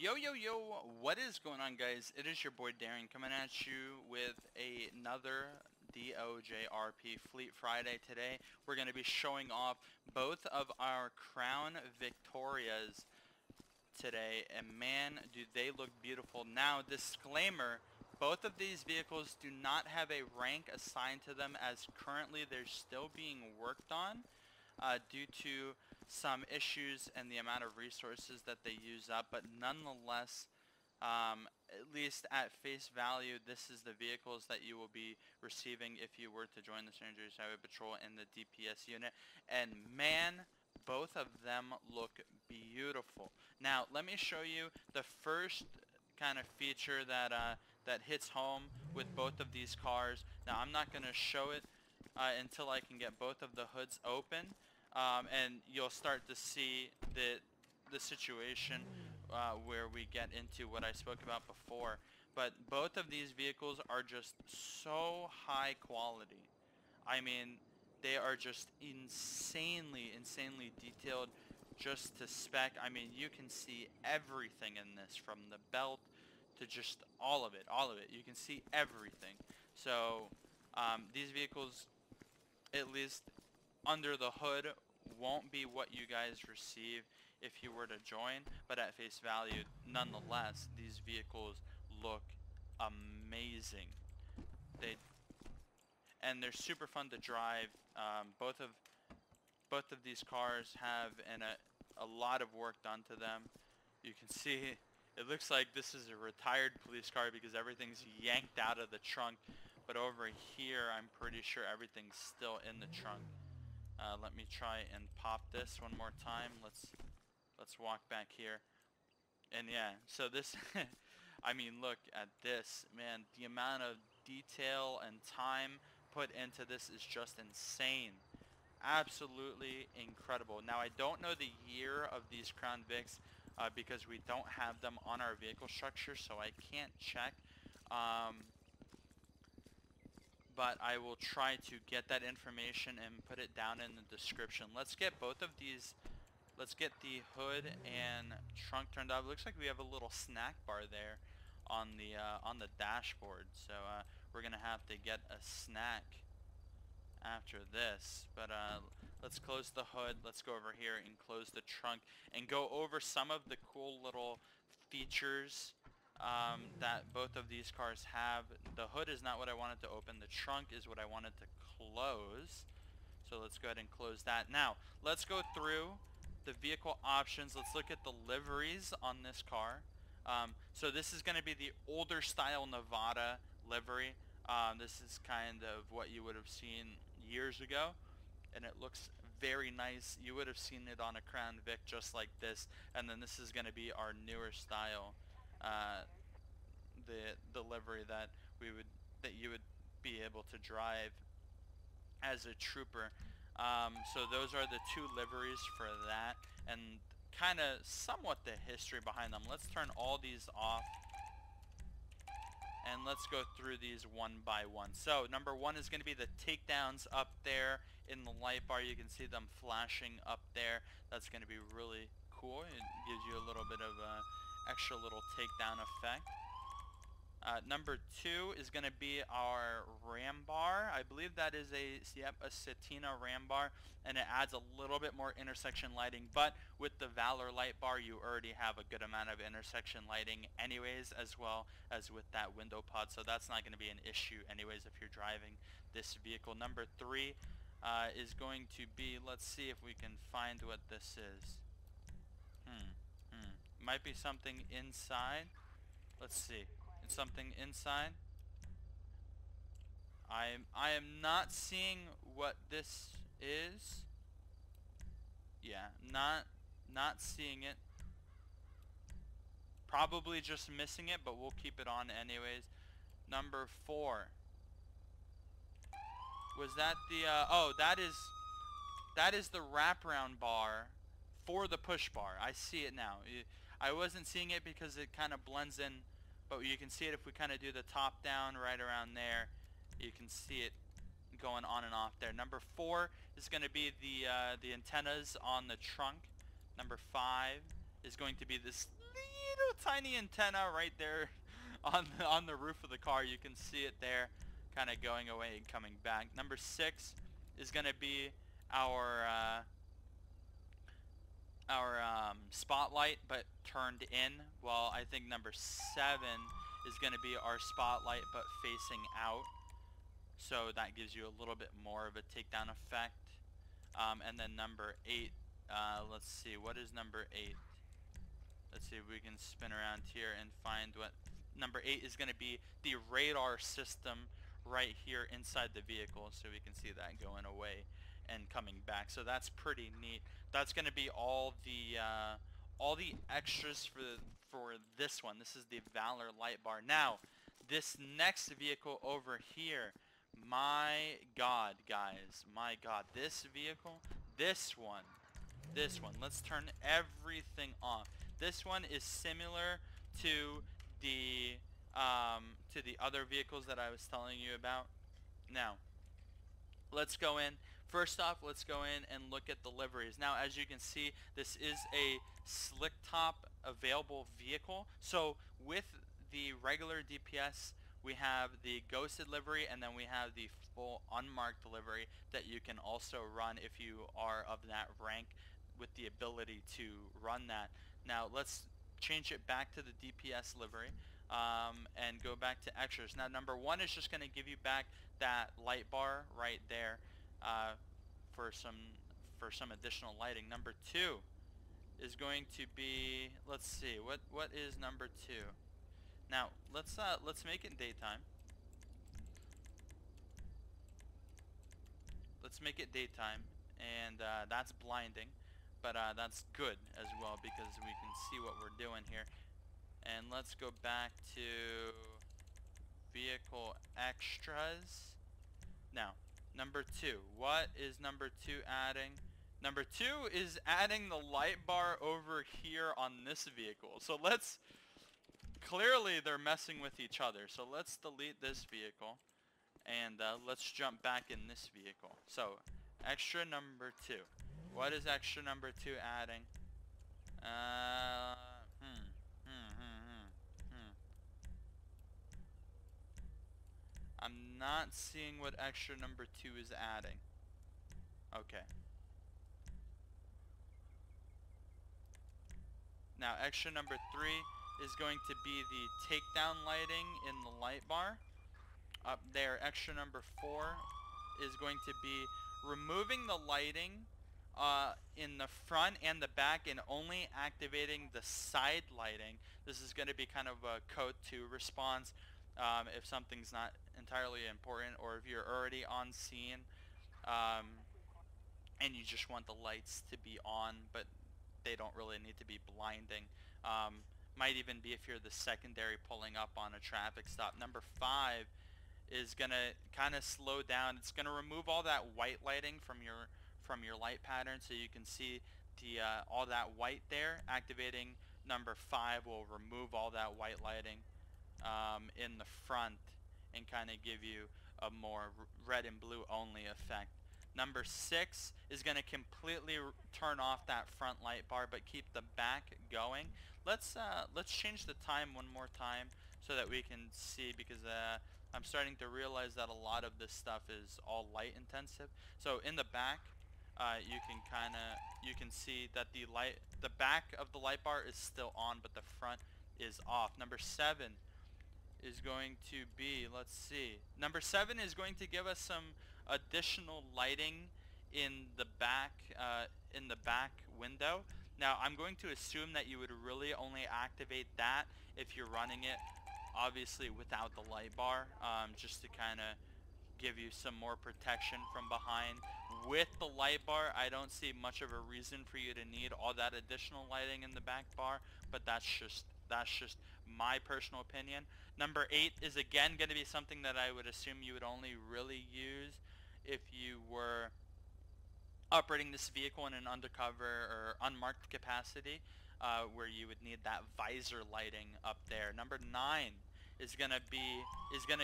Yo, yo, yo, what is going on, guys? It is your boy Darren coming at you with another DOJRP Fleet Friday today. We're going to be showing off both of our Crown Victorias today, and man, do they look beautiful. Now, disclaimer, both of these vehicles do not have a rank assigned to them as currently they're still being worked on due to some issues and the amount of resources that they use up, but nonetheless, at least at face value, this is the vehicles that you will be receiving if you were to join the San Andreas Highway Patrol in the DPS unit. And man, both of them look beautiful. Now, let me show you the first kind of feature that that hits home with both of these cars. Now, I'm not going to show it until I can get both of the hoods open, and you'll start to see the situation where we get into what I spoke about before. But both of these vehicles are just so high quality. I mean, they are just insanely detailed, just to spec. I mean, you can see everything in this, from the belt to just all of it. You can see everything. So these vehicles, at least under the hood, won't be what you guys receive if you were to join, but at face value, nonetheless, these vehicles look amazing. They and they're super fun to drive. Both of these cars have a lot of work done to them. You can see it looks like this is a retired police car because everything's yanked out of the trunk, but over here I'm pretty sure everything's still in the trunk. Let me try and pop this one more time. Let's walk back here. And yeah, so this I mean, look at this, man. The amount of detail and time put into this is just insane. Absolutely incredible. Now, I don't know the year of these Crown Vics because we don't have them on our vehicle structure, so I can't check. But I will try to get that information and put it down in the description. Let's get both of these. Let's get the hood and trunk turned off. It looks like we have a little snack bar there on the dashboard. So we're gonna have to get a snack after this. But let's close the hood. Let's go over here and close the trunk and go over some of the cool little features that both of these cars have. The hood is not what I wanted to open. The trunk is what I wanted to close. So let's go ahead and close that. Now, let's go through the vehicle options. Let's look at the liveries on this car. So this is going to be the older style Nevada livery. This is kind of what you would have seen years ago, and it looks very nice. You would have seen it on a Crown Vic just like this, and then this is going to be our newer style, the livery that you would be able to drive as a trooper. So those are the two liveries for that, and kind of somewhat the history behind them. Let's turn all these off and let's go through these one by one. So number one is going to be the takedowns up there in the light bar. You can see them flashing up there. That's going to be really cool. It gives you a little bit of a extra little takedown effect. Number two is going to be our ram bar. I believe that is a Satina ram bar, and it adds a little bit more intersection lighting, but with the Valor light bar you already have a good amount of intersection lighting anyways, as well as with that window pod, so that's not going to be an issue anyways if you're driving this vehicle. Number three is going to be, let's see if we can find what this is. Might be something inside. Let's see. It's something inside. I am not seeing what this is. Yeah, not seeing it. Probably just missing it, but we'll keep it on anyways. Number four. Was that the oh, that is the wraparound bar for the push bar. I see it now. I wasn't seeing it because it kind of blends in, but you can see it if we kind of do the top down right around there. You can see it going on and off there. Number four is going to be the antennas on the trunk. Number five is going to be this little tiny antenna right there on the roof of the car. You can see it there, kind of going away and coming back. Number 6 is going to be our spotlight, but turned in. Well, I think number 7 is going to be our spotlight, but facing out. So that gives you a little bit more of a takedown effect. And then number 8, let's see, what is number 8? Let's see if we can spin around here and find what number 8 is going to be. The radar system right here inside the vehicle, so we can see that going away and coming back. So that's pretty neat. That's going to be all the extras for this one. This is the Valor light bar. Now, this next vehicle over here, my God, guys, my God, this vehicle, this one, let's turn everything off. This one is similar to the other vehicles that I was telling you about. Now, let's go in. First off, let's go in and look at the liveries. Now, as you can see, this is a slick top available vehicle. So with the regular DPS, we have the ghosted livery, and then we have the full unmarked livery that you can also run if you are of that rank with the ability to run that. Now let's change it back to the DPS livery and go back to extras. Now number 1 is just going to give you back that light bar right there for some additional lighting. Number 2 is going to be, let's see, what is number 2? Now let's make it daytime. Let's make it daytime, and that's blinding, but that's good as well because we can see what we're doing here. And let's go back to vehicle extras. Now, number 2. What is number 2 adding? Number 2 is adding the light bar over here on this vehicle. So let's, clearly they're messing with each other. So let's delete this vehicle. And let's jump back in this vehicle. So, extra number 2. What is extra number 2 adding? I'm not seeing what extra number 2 is adding. Okay. Now, extra number 3 is going to be the takedown lighting in the light bar. Up there, extra number 4 is going to be removing the lighting in the front and the back and only activating the side lighting. This is going to be kind of a code 2 response if something's not entirely important, or if you're already on scene and you just want the lights to be on, but they don't really need to be blinding. Might even be if you're the secondary pulling up on a traffic stop. Number 5 is gonna kind of slow down. It's gonna remove all that white lighting from your light pattern, so you can see the all that white there. Activating number 5 will remove all that white lighting in the front and kind of give you a more red and blue only effect. Number 6 is going to completely turn off that front light bar, but keep the back going. Let's change the time one more time so that we can see, because I'm starting to realize that a lot of this stuff is all light intensive. So in the back, you can see that the back of the light bar is still on, but the front is off. Number 7 is going to be, let's see, number 7 is going to give us some additional lighting in the back window. Now I'm going to assume that you would really only activate that if you're running it obviously without the light bar, just to kind of give you some more protection from behind. With the light bar, I don't see much of a reason for you to need all that additional lighting in the back bar, but that's just my personal opinion. Number 8 is again going to be something that I would assume you would only really use if you were operating this vehicle in an undercover or unmarked capacity, where you would need that visor lighting up there. Number 9 is going to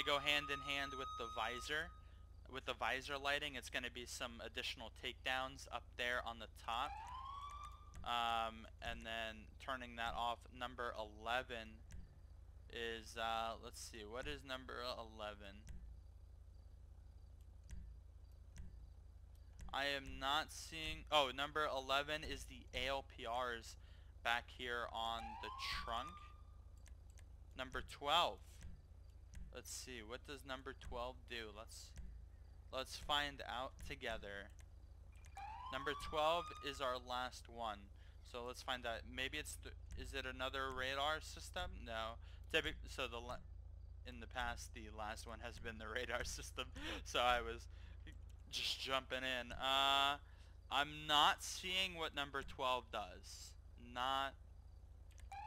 go hand in hand with the visor lighting. It's going to be some additional takedowns up there on the top. and then turning that off. Number 11 is, let's see, what is number 11? I am not seeing, oh, number 11 is the ALPRs back here on the trunk. Number 12. Let's see, what does number 12 do? Let's find out together. Number 12 is our last one. So let's find out. Maybe it's is it another radar system? No. So in the past, the last one has been the radar system. So I was just jumping in. I'm not seeing what number 12 does. Not.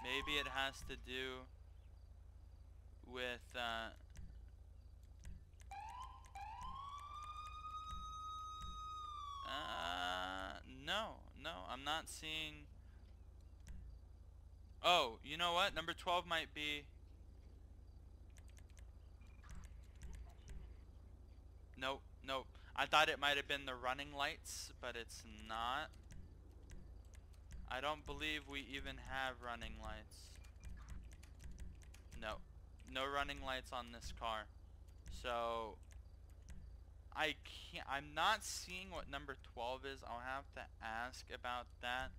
Maybe it has to do with no, I'm not seeing. Oh, you know what? Number 12 might be. Nope, nope. I thought it might have been the running lights, but it's not. I don't believe we even have running lights. No. No running lights on this car. So I'm not seeing what number 12 is. I'll have to ask about that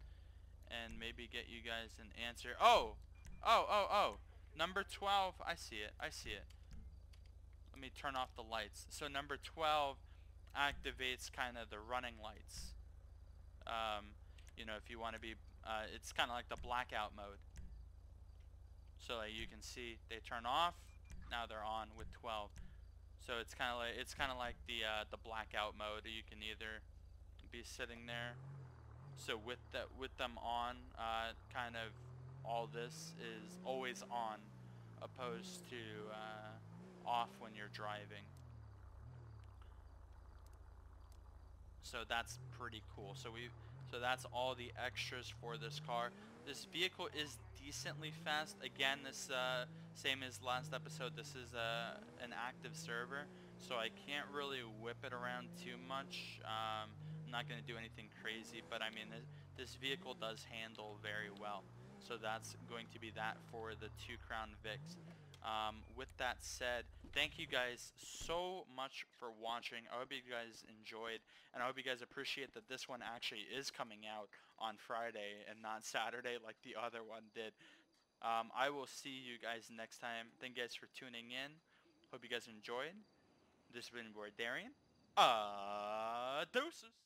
and maybe get you guys an answer. Oh! Oh. Number 12, I see it. Let me turn off the lights. So number 12 activates kind of the running lights. You know, if you want to be, it's kind of like the blackout mode. So like you can see they turn off, now they're on with 12. So it's kind of like the blackout mode. You can either be sitting there. So with them on, kind of all this is always on, opposed to off when you're driving. So that's pretty cool. So that's all the extras for this car. This vehicle is decently fast. Again, this same as last episode, this is an active server, so I can't really whip it around too much. I'm not going to do anything crazy, but I mean, this vehicle does handle very well. So that's going to be that for the 2 Crown Vics. With that said, thank you guys so much for watching. I hope you guys enjoyed, and I hope you guys appreciate that this one actually is coming out on Friday and not Saturday like the other one did. I will see you guys next time. Thank you guys for tuning in. Hope you guys enjoyed. This has been your boy Darian. Deuces.